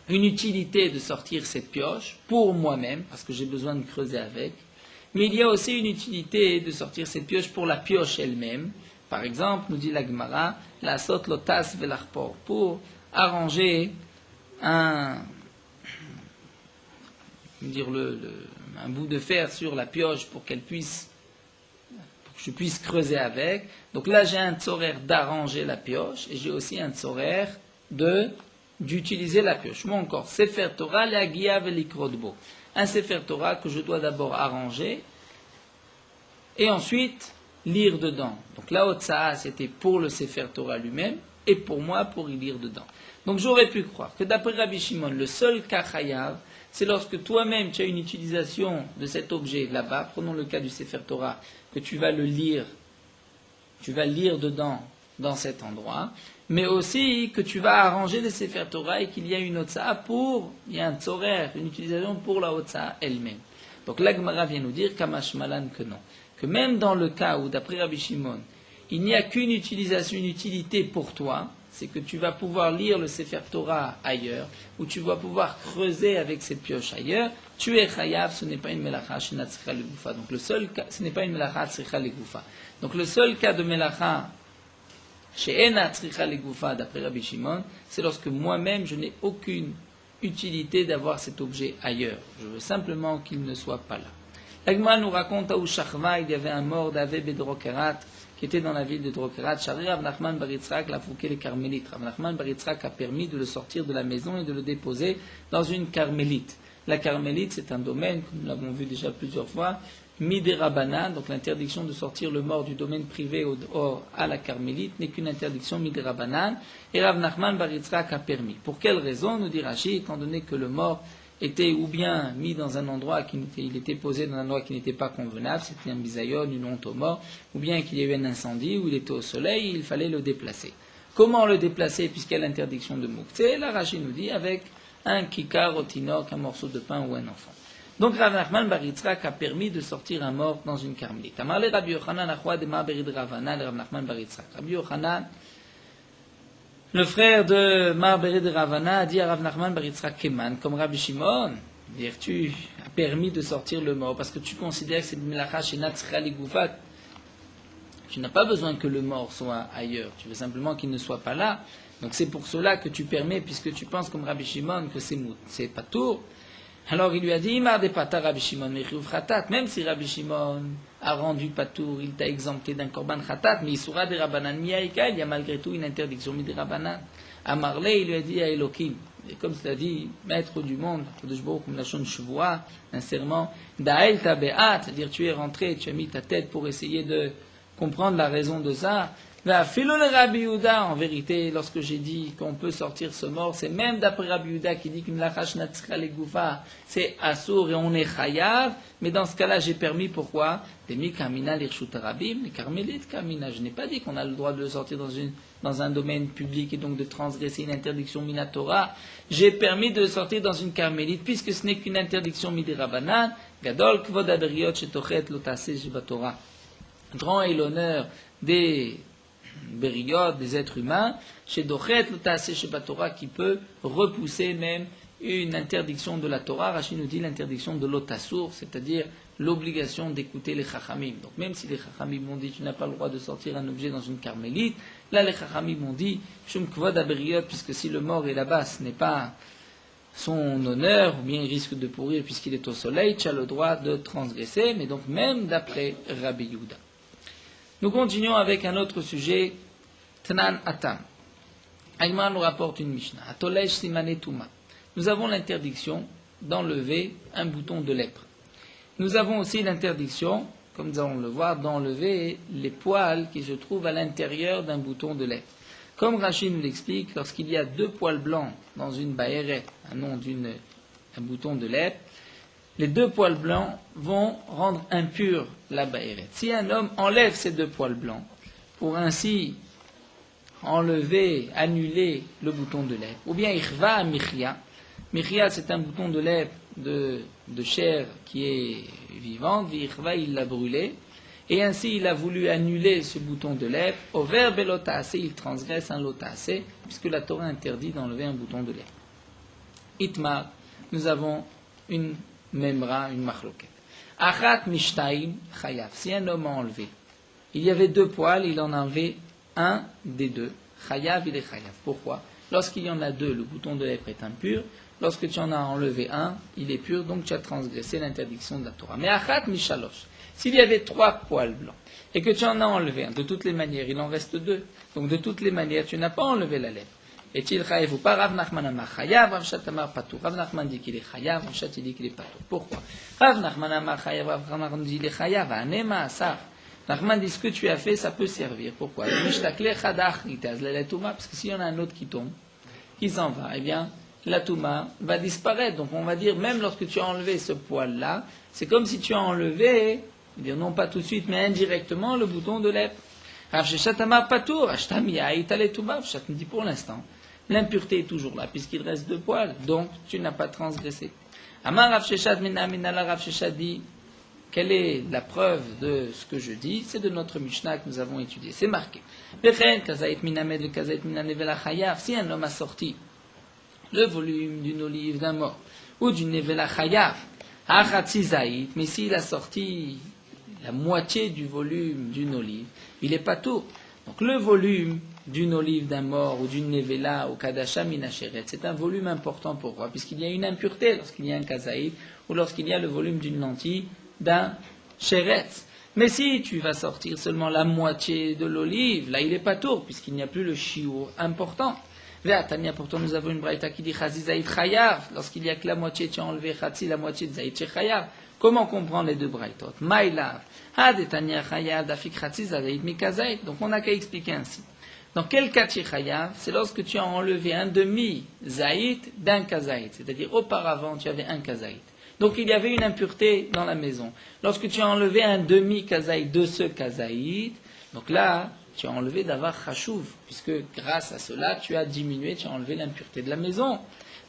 une utilité de sortir cette pioche pour moi-même, parce que j'ai besoin de creuser avec, mais il y a aussi une utilité de sortir cette pioche pour la pioche elle-même. Par exemple, nous dit la Gemara, la sot lotas velarpor, pour arranger un bout de fer sur la pioche pour que je puisse creuser avec. Donc là, j'ai un tzorer d'arranger la pioche et j'ai aussi un tzorer d'utiliser la pioche. Moi encore, Sefer Torah le'agia velikrodbo. Un Sefer Torah que je dois d'abord arranger et ensuite lire dedans. Donc la Otsa'a, c'était pour le Sefer Torah lui-même et pour moi pour y lire dedans. Donc j'aurais pu croire que d'après Rabbi Shimon, le seul cas chayav, c'est lorsque toi-même tu as une utilisation de cet objet là-bas, prenons le cas du Sefer Torah, que tu vas le lire, tu vas lire dedans, dans cet endroit, mais aussi que tu vas arranger le Sefer Torah et qu'il y a une Otsa'a il y a un tzorer, une utilisation pour la Otsa'a elle-même. Donc la Gemara vient nous dire, Kamash Malan, que non. Que même dans le cas où, d'après Rabbi Shimon, il n'y a qu'une utilisation, une utilité pour toi, c'est que tu vas pouvoir lire le Sefer Torah ailleurs, ou tu vas pouvoir creuser avec cette pioche ailleurs, tu es chayav, ce n'est pas une melacha shenatzricha legoufa. Donc le seul cas, ce n'est pas une melacha tzricha legoufa. Donc le seul cas de melacha Chez Ena Tzricha Legoufa, d'après Rabbi Shimon, c'est lorsque moi-même je n'ai aucune utilité d'avoir cet objet ailleurs. Je veux simplement qu'il ne soit pas là. L'Agma nous raconte à Ushachva, il y avait un mort d'Ave Bedrokerat qui était dans la ville de Drokerat. Shari Rav Nachman bar Yitzhak l'a fouqué les carmélites. Rav Nachman bar Yitzhak a permis de le sortir de la maison et de le déposer dans une carmélite. La carmélite, c'est un domaine, comme nous l'avons vu déjà plusieurs fois, midérabana, donc l'interdiction de sortir le mort du domaine privé à la carmélite n'est qu'une interdiction midérabana, et Rav Nachman bar Yitzhak a permis. Pour quelle raison, nous dit Rashi, étant donné que le mort était ou bien mis dans un endroit il était posé dans un endroit qui n'était pas convenable, c'était un bisayon, une honte aux morts, ou bien qu'il y a eu un incendie, ou il était au soleil, il fallait le déplacer. Comment le déplacer puisqu'il y a l'interdiction de mouktsé? La Rashi nous dit avec un kikar, otinok, un morceau de pain ou un enfant. Donc Rav Nachman bar Yitzhak a permis de sortir un mort dans une carmélite. Amarle Rabbi Yochanan achwa de ma'berid Ravana, Rav Nachman bar Yitzhak. Rabbi Yochanan, le frère de Ma'berid Ravana, a dit à Rav Nachman bar Yitzhak Keman, comme Rabbi Shimon, dire tu as permis de sortir le mort parce que tu considères que c'est une melacha chez Natzcha Ligufat. Tu n'as pas besoin que le mort soit ailleurs, tu veux simplement qu'il ne soit pas là. Donc c'est pour cela que tu permets, puisque tu penses comme Rabbi Shimon que c'est patour. Alors il lui a dit, Imar de pata Rabbi Shimon mechiuv khatat, même si Rabbi Shimon a rendu patour, il t'a exempté d'un korban khatat, mais Isura de Rabbanan miyaika, il y a malgré tout une interdiction de Rabbanan. À Marley, il lui a dit à Elohim, et comme cela dit, maître du monde, comme la shon shvoa, un serment, da'el tabe'at, c'est-à-dire tu es rentré, tu as mis ta tête pour essayer de comprendre la raison de ça. Rabbi Yehuda, en vérité, lorsque j'ai dit qu'on peut sortir ce mort, c'est même d'après Rabbi Yehuda qui dit qu'une lachash natzcha legoufa, c'est assour et on est chayav, mais dans ce cas-là, j'ai permis, pourquoi? Demi kamina l'irshut rabim, les carmélites kamina. Je n'ai pas dit qu'on a le droit de le sortir dans un domaine public et donc de transgresser une interdiction minatora. J'ai permis de le sortir dans une carmélite, puisque ce n'est qu'une interdiction midirabanan, gadol kvod adriot shetochet lotase jibatora. Grand est l'honneur des Bériot, des êtres humains, chez Dochet, le Tassé, chez Torah, qui peut repousser même une interdiction de la Torah. Rachid nous dit l'interdiction de l'otassour, c'est-à-dire l'obligation d'écouter les Chachamim. Donc même si les Chachamim m'ont dit tu n'as pas le droit de sortir un objet dans une carmélite, là les Chachamim m'ont dit Shum Kvod Aberiot, puisque si le mort est là-bas, ce n'est pas son honneur, ou bien il risque de pourrir puisqu'il est au soleil, tu as le droit de transgresser, mais donc même d'après Rabbi Yehuda. Nous continuons avec un autre sujet, Tnan Atam. Aïman nous rapporte une Mishnah. Atolej Simane Touma. Nous avons l'interdiction d'enlever un bouton de lèpre. Nous avons aussi l'interdiction, comme nous allons le voir, d'enlever les poils qui se trouvent à l'intérieur d'un bouton de lèpre. Comme Rachid nous l'explique, lorsqu'il y a deux poils blancs dans une baérette, un bouton de lèpre, les deux poils blancs vont rendre impure la baérette. Si un homme enlève ces deux poils blancs, pour ainsi annuler le bouton de lèpre, ou bien irva à michia. Michia, c'est un bouton de lèpre de chair qui est vivante, irva, il l'a brûlé, et ainsi il a voulu annuler ce bouton de lèpre. Au verbe lotaase, il transgresse un lotaase, puisque la Torah interdit d'enlever un bouton de lèpre. Itmar, nous avons une memra, une machloket. Achat mishtaim chayav. Si un homme a enlevé, il y avait deux poils, il en a enlevé un des deux. Chayav, il est chayav. Pourquoi? Lorsqu'il y en a deux, le bouton de lèpre est impur. Lorsque tu en as enlevé un, il est pur, donc tu as transgressé l'interdiction de la Torah. Mais achat mishalosh. S'il y avait trois poils blancs, et que tu en as enlevé un, de toutes les manières, il en reste deux. Donc de toutes les manières, tu n'as pas enlevé la lèpre. Est-il chayav ou pas? Rav Nachman amar chayav, Rav Shat amar patur. Rav Nachman dit qu'il est chayav, Rav Shat dit qu'il est patur. Pourquoi? Rav Nachman amar chayav, Rav Nachman dit qu'il est chayav, anema asar. Nachman dit ce que tu as fait, ça peut servir. Pourquoi? Parce que s'il y en a un autre qui tombe, qui s'en va, eh bien, la touma va disparaître. Donc on va dire, même lorsque tu as enlevé ce poil-là, c'est comme si tu as enlevé, dire non pas tout de suite, mais indirectement, le bouton de lèpre. Rav Sheshat amar patur, Ashtam yaït ale touma. Rav Sheshat me dit pour l'instant, l'impureté est toujours là, puisqu'il reste deux poils, donc tu n'as pas transgressé. Amar Rav Sheshat minala, Rav Sheshat dit, quelle est la preuve de ce que je dis? C'est de notre Mishnah que nous avons étudié. C'est marqué. Si un homme a sorti le volume d'une olive d'un mort, ou d'une nevela chayav, mais s'il a sorti la moitié du volume d'une olive, il n'est pas tout. Donc le volume d'une olive d'un mort ou d'une nevela ou kadasha minacheret, c'est un volume important. Pourquoi? Puisqu'il y a une impureté lorsqu'il y a un kazaïd ou lorsqu'il y a le volume d'une lentille d'un chéretz. Mais si tu vas sortir seulement la moitié de l'olive, là il est pas tour, puisqu'il n'y a plus le chiour important. Tania, pourtant nous avons une braïta qui dit chazi zaïd chayav, lorsqu'il n'y a que la moitié, tu as enlevé chazi, la moitié de zaïd chayav. Comment comprendre les deux braïtot? Maïlav, tania chayav, dafik chazi zaïd mikazaïd. Donc on n'a qu'à expliquer ainsi. Dans quel cas tu es chayav? C'est lorsque tu as enlevé un demi zaïd d'un kazaïd, c'est-à-dire auparavant tu avais un kazaïd. Donc il y avait une impureté dans la maison. Lorsque tu as enlevé un demi-kazaïd de ce kazaïd, donc là, tu as enlevé d'avar chachouv, puisque grâce à cela, tu as diminué, tu as enlevé l'impureté de la maison.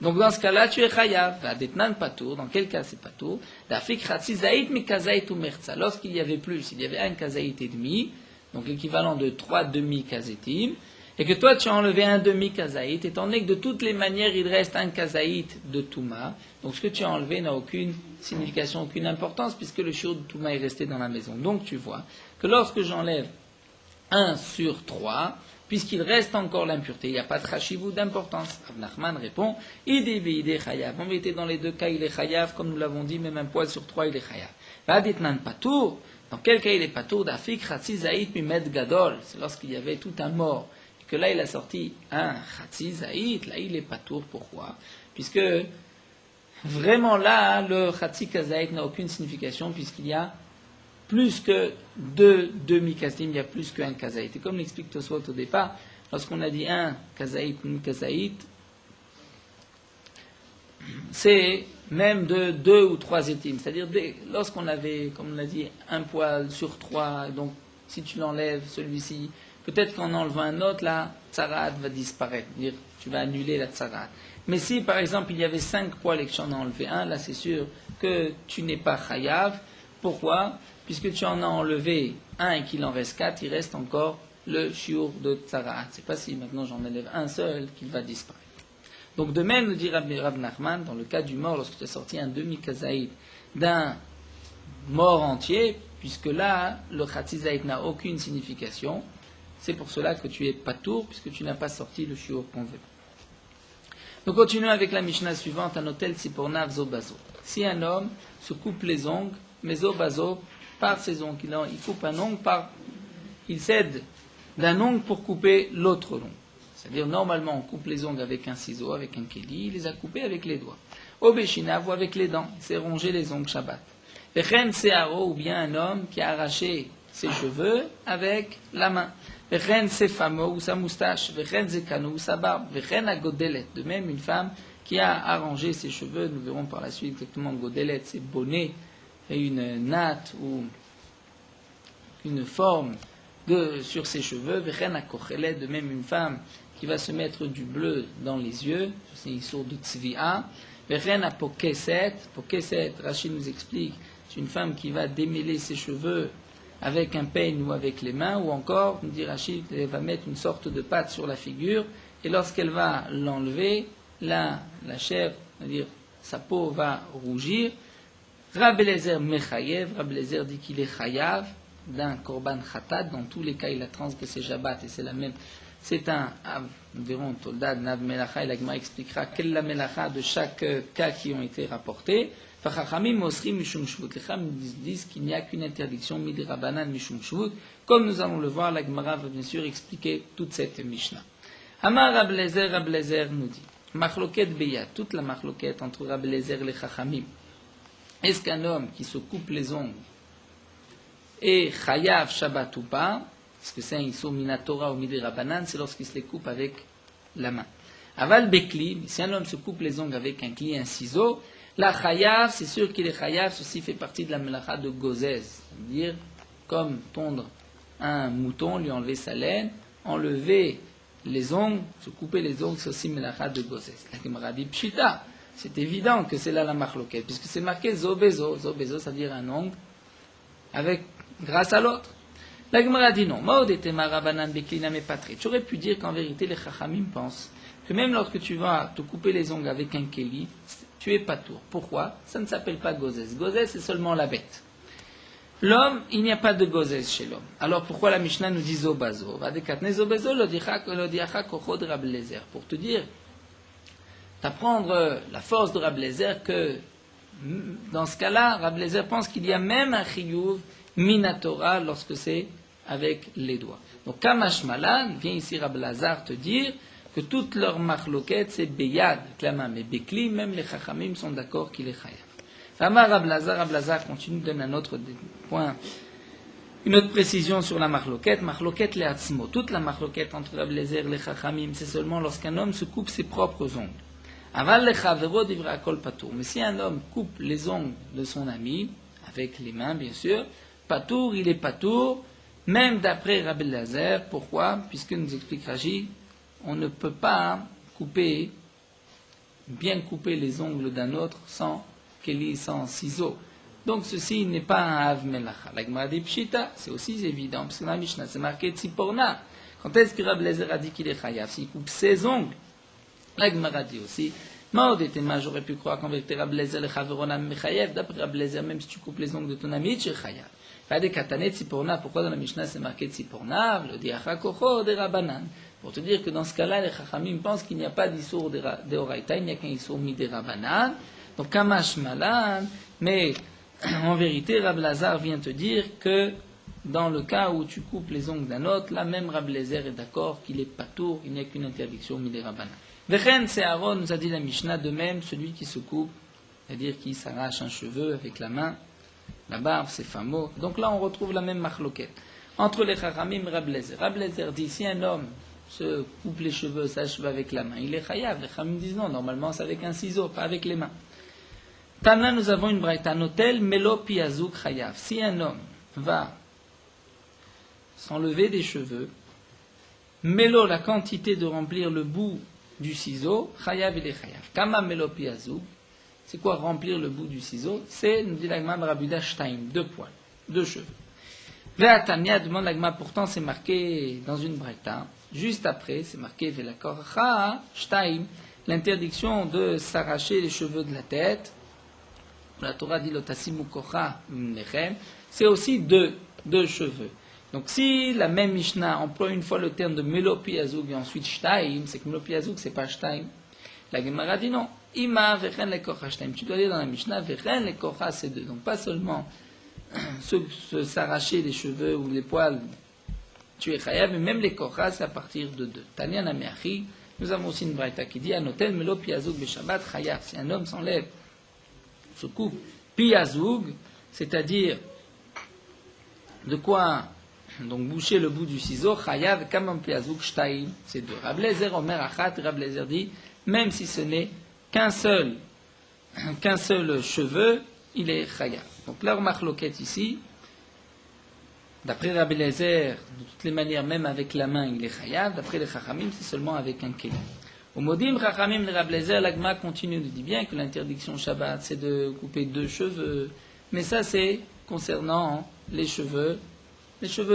Donc dans ce cas-là, tu es chayav. D'etnan patour, dans quel cas c'est patour? D'afik chatzi zaïd mi kazaïd ou merza. Lorsqu'il y avait plus, il y avait un kazaïd et demi, donc l'équivalent de 3 demi-kazetim, et que toi tu as enlevé un demi-kazaït, étant donné que de toutes les manières il reste un kazaït de Touma, donc ce que tu as enlevé n'a aucune signification, aucune importance, puisque le shiur de Touma est resté dans la maison. Donc tu vois que lorsque j'enlève 1 sur 3, puisqu'il reste encore l'impureté, il n'y a pas de chashivou d'importance. Rav Nachman répond, idé veidé chayav. En vérité, dans les deux cas, il est chayav, comme nous l'avons dit, même un poil sur 3, il est chayav. Vaditnan patour, dans quel cas il est patour? D'afik chatzi zaït mimed gadol, c'est lorsqu'il y avait tout un mort. Que là il a sorti un Khatsi Zaïd, là il est pas tour. Pourquoi? Puisque vraiment là, le Khatsi Kazaïd n'a aucune signification, puisqu'il y a plus que 2 demi-kazim, il y a plus qu'un Kazaïd. Et comme l'explique Tosfot au départ, lorsqu'on a dit un Kazaïd, une Kazaïd, c'est même de 2 ou 3 étimes. C'est-à-dire, lorsqu'on avait, comme on l'a dit, un poil sur 3, donc si tu l'enlèves, celui-ci, peut-être qu'en enlevant un autre, la tsarat va disparaître. Dire, tu vas annuler la tsarat. Mais si, par exemple, il y avait 5 poils et que tu en as enlevé un, là, c'est sûr que tu n'es pas chayav. Pourquoi? Puisque tu en as enlevé un et qu'il en reste 4, il reste encore le shiur de tsarat. C'est pas si maintenant j'en enlève un seul qu'il va disparaître. Donc, de même, nous dit Rav Nachman, dans le cas du mort, lorsque tu as sorti un demi-kazaïd d'un mort entier, puisque là, le khatzizaïd n'a aucune signification. C'est pour cela que tu es patour, puisque tu n'as pas sorti le shiur qu'on veut. Nous continuons avec la Mishnah suivante, un hôtel Sipornav Zobazo. Si un homme se coupe les ongles, mais Zobazo, par ses ongles, il coupe un ongle, il cède d'un ongle pour couper l'autre ongle. C'est-à-dire, normalement, on coupe les ongles avec un ciseau, avec un kéli, il les a coupés avec les doigts. Au Beshinav ou avec les dents, il s'est rongé les ongles Shabbat. Vechen Searo, ou bien un homme qui a arraché ses cheveux avec la main. Vechen Sefamo ou sa moustache. Vechen Zekano ou sa barbe. Vechen Agodelet. De même, une femme qui a arrangé ses cheveux, nous verrons par la suite exactement Godelet, c'est bonnet et une natte ou une forme sur ses cheveux. Vechen Akochelet. De même, une femme qui va se mettre du bleu dans les yeux. C'est une sorte de tzvi'a. Vechen Apokeset. Pokeset, Rachid nous explique, c'est une femme qui va démêler ses cheveux avec un peigne ou avec les mains, ou encore, nous dit Rachid, elle va mettre une sorte de pâte sur la figure, et lorsqu'elle va l'enlever, la chair, c'est-à-dire sa peau va rougir. Rabbi Eliezer mechayev, Rabbi Eliezer dit qu'il est chayav d'un korban khatat, dans tous les cas il a transgressé Shabbat, et c'est la même, c'est un, nous verrons, Toldad, Nav Melacha, et la Gemara expliquera quelle est la Melacha de chaque cas qui ont été rapportés. Les Chachamim disent qu'il n'y a qu'une interdiction midi rabanan mishum shvut. Comme nous allons le voir, la Gemara va bien sûr expliquer toute cette Mishnah. Amar Rabbi Eliezer nous dit, machloket beya, toute la machloket entre Rabbi Eliezer et les Chachamim. Est-ce qu'un homme qui se coupe les ongles est chayav Shabbat ou pas? Est-ce que c'est un issur minatora ou midi rabanan? C'est lorsqu'il se les coupe avec la main. Aval bekli, si un homme se coupe les ongles avec un cli, un ciseau, la chayav, c'est sûr qu'il est chayav, ceci fait partie de la melacha de gozez, c'est-à-dire comme tondre un mouton, lui enlever sa laine, enlever les ongles, se couper les ongles, c'est aussi melacha de gozez. La Gemara dit pshita, c'est évident que c'est là la machloket, puisque c'est marqué zobezo, zobezo, c'est-à-dire un ongle grâce à l'autre. La Gemara dit non, maodetema rabanan beklina me patri. Tu aurais pu dire qu'en vérité les chachamim pensent que même lorsque tu vas te couper les ongles avec un kéli, tu es patour. Pourquoi? Ça ne s'appelle pas gozès. Gozès, c'est seulement la bête. L'homme, il n'y a pas de gozès chez l'homme. Alors pourquoi la Mishnah nous dit zobazo? Pour te dire, t'apprendre la force de Rabbi Eliezer que dans ce cas-là, Rabbi Eliezer pense qu'il y a même un chiyuv minatora lorsque c'est avec les doigts. Donc Kamash Malan, vient ici Rabbi Eliezer te dire que toutes leurs marloquettes c'est beyad, clairement, mais bekli, même les chachamim sont d'accord qu'il est chayav. Amar Rabbi Eliezer continue, donne un autre point, une autre précision sur la marloquette. Marloquette le atzmo. Toute la marloquette entre Rabbi Eliezer et les chachamim, c'est seulement lorsqu'un homme se coupe ses propres ongles. Aval lechavero divra akol patour. Mais si un homme coupe les ongles de son ami, avec les mains bien sûr, patour, il est patour, même d'après Rabbi Eliezer. Pourquoi? Puisque nous explique Raji, on ne peut pas bien couper les ongles d'un autre sans ciseaux. Donc ceci n'est pas un Av Melacha. La Gemara dit Pshita, c'est aussi évident, parce que dans la Mishnah c'est marqué Tziporna. Quand est-ce que Rabbi Eliezer a dit qu'il est chayav? S'il coupe ses ongles. La Gemara dit aussi, Maodetema, j'aurais pu croire qu'en vérité Rabbi Eliezer le chaveronam mechayev. D'après Rabbi Eliezer, même si tu coupes les ongles de ton ami, tu es chayav. Fade katane Tziporna, pourquoi dans la Mishnah c'est marqué Tziporna? Le diacha kocho de Rabanan. Pour te dire que dans ce cas-là, les chachamim pensent qu'il n'y a pas d'issour de Oraita, il n'y a qu'un issour mi de Rabanan. Donc, Kamash Malan, mais en vérité, Rabbi Eliezer vient te dire que dans le cas où tu coupes les ongles d'un autre, là même Rabbi Eliezer est d'accord qu'il est patour, il n'y a qu'une interdiction mi de Rabanan. Vechen, c'est Aaron, nous a dit la Mishnah, de même, celui qui se coupe, c'est-à-dire qui s'arrache un cheveu avec la main, la barbe, c'est fameux. Donc là, on retrouve la même marloquette. Entre les chachamim et Rabbi Eliezer. Rabbi Eliezer dit, si un homme se coupe les cheveux, s'achève avec la main, il est chayav. Les chachamim disent non, normalement c'est avec un ciseau, pas avec les mains. Tana, nous avons une braïta, notel, melo piazouk chayav. Si un homme va s'enlever des cheveux, melo, la quantité de remplir le bout du ciseau, chayav il est chayav. Kama melo piazouk, c'est quoi remplir le bout du ciseau? C'est, nous dit l'agma Rabuda Shtaim, 2 poils, 2 cheveux. Ve'atania demande l'agma, pourtant c'est marqué dans une braïta, juste après, c'est marqué Ve'lakorcha Shtaim, l'interdiction de s'arracher les cheveux de la tête. La Torah dit l'otasimu kocha nechem, c'est aussi deux cheveux. Donc si la même Mishnah emploie une fois le terme de melopiazoug et ensuite shtaim, c'est que melopiazoug c'est pas shtaim. La Gemara dit non. Ima vechen le kocha shtaim. Tu dois dire dans la Mishnah vechen le kocha c'est 2. Donc pas seulement s'arracher les cheveux ou les poils, tu es chayav, mais même les kocha c'est à partir de 2. Tanya nameachi. Nous avons aussi une braïta qui dit anotel melopiazoug be Shabbat chayav. Si un homme s'enlève, se coupe piazoug, c'est-à-dire de quoi donc boucher le bout du ciseau, chayav kamam piazoug shtaim, c'est 2. Rabbi Eliezer omer achat, Rabbi Eliezer dit, même si ce n'est qu'un seul cheveu, il est chayav. Donc leur marloquette ici, d'après Rabbi Eliezer, de toutes les manières, même avec la main, il est chayav, d'après les chachamim, c'est seulement avec un kéli. Au modim chachamim de Rabbi Eliezer, l'agma continue de dire bien que l'interdiction Shabbat, c'est de couper 2 cheveux, mais ça c'est concernant les cheveux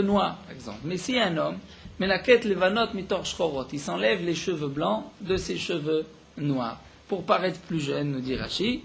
noirs, par exemple. Mais si un homme, mais la quête levanot mitor shchorot, il s'enlève les cheveux blancs de ses cheveux noirs, pour paraître plus jeune, nous dit Rashi,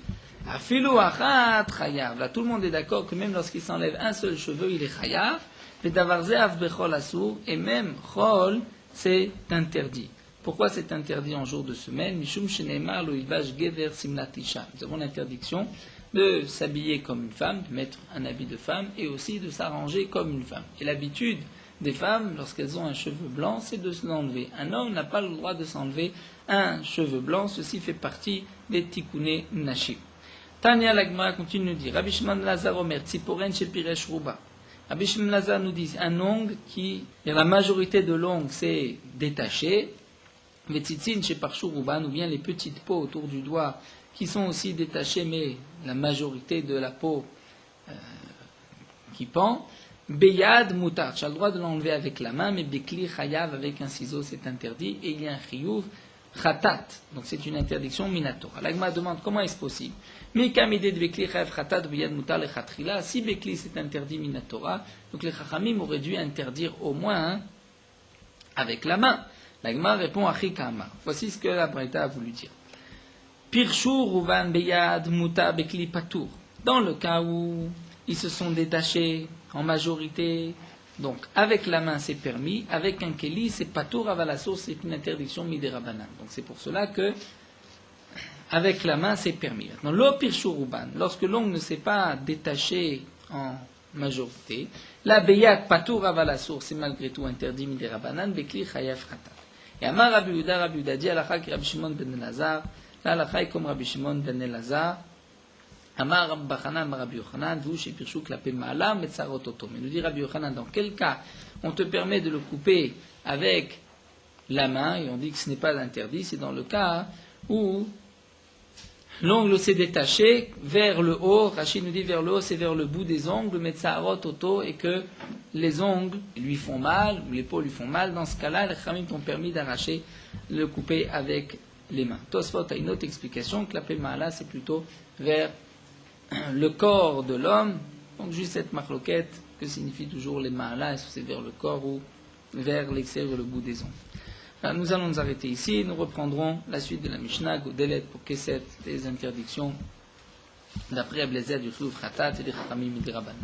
afilu achat chayav. Là, tout le monde est d'accord que même lorsqu'il s'enlève un seul cheveu, il est chayav, et davar ze'av bechol asur, et même chol, c'est interdit. Pourquoi c'est interdit en jour de semaine? Mishum sheneimar lo yilbash gever simlat isha. Nous avons l'interdiction de s'habiller comme une femme, de mettre un habit de femme, et aussi de s'arranger comme une femme. Et l'habitude des femmes, lorsqu'elles ont un cheveu blanc, c'est de se l'enlever. Un homme n'a pas le droit de s'enlever un cheveu blanc. Ceci fait partie des tikkuné nashim. Tanya l'agma continue de dire, Rabbi Shimon Lazar Omer, tziporen shel piresh ruba. Rabbi Shimon Lazar nous dit, un ongle qui, la majorité de l'ongle, c'est détaché, les tzitzin chez Parchou Rouban, ou bien les petites peaux autour du doigt qui sont aussi détachées, mais la majorité de la peau qui pend. Beyad mutar, tu as le droit de l'enlever avec la main, mais bekli chayav avec un ciseau c'est interdit, et il y a un chiyuv khatat, donc c'est une interdiction minatora. L'agma demande comment est-ce possible. Mikamide de bekli chayav khatat beyad mutar le khatrila, si bekli c'est interdit minatora, donc les chachamim auraient dû interdire au moins avec la main. L'agma répond à Chikama. Voici ce que la Braïta a voulu dire. Pirchur uvan beyad muta bekli patour. Dans le cas où ils se sont détachés en majorité. Donc, avec la main, c'est permis. Avec un keli, c'est patour avalassour, c'est une interdiction midérabanan. Donc, c'est pour cela que, avec la main, c'est permis. Maintenant, l'opirchuruban, lorsque l'ongle ne s'est pas détaché en majorité, la beyat patour avalassour, c'est malgré tout interdit midérabanan, bekli chayaf khatat. Et Amar Rabbi Yehuda dit Alakha ki Rabbi Shimon ben Elazar, la Alakha est comme Rabbi Shimon ben Elazar. Amar Rabbi Bachanan, Rabbi Yochanan, vous chez Pirshu klapé ma'ala metzarot oto. Mais nous dit Rabbi Yochanan, dans quel cas on te permet de le couper avec la main, et on dit que ce n'est pas interdit, c'est dans le cas où l'ongle s'est détaché vers le haut, Rachid nous dit vers le haut, c'est vers le bout des ongles, metzarot oto, et que les ongles lui font mal, ou les peaux lui font mal. Dans ce cas-là, les Khamim t'ont permis d'arracher, le couper avec les mains. Tosfot a une autre explication, que la Ma'ala, c'est plutôt vers le corps de l'homme. Donc juste cette marloquette, que signifie toujours les Ma'ala, est-ce que c'est vers le corps ou vers l'extérieur, le bout des ongles. Alors, nous allons nous arrêter ici, nous reprendrons la suite de la Mishnah, Godelet pour Keset, des interdictions, d'après Ablezer du Chlouv Khatat et des Khamim Midrabanan.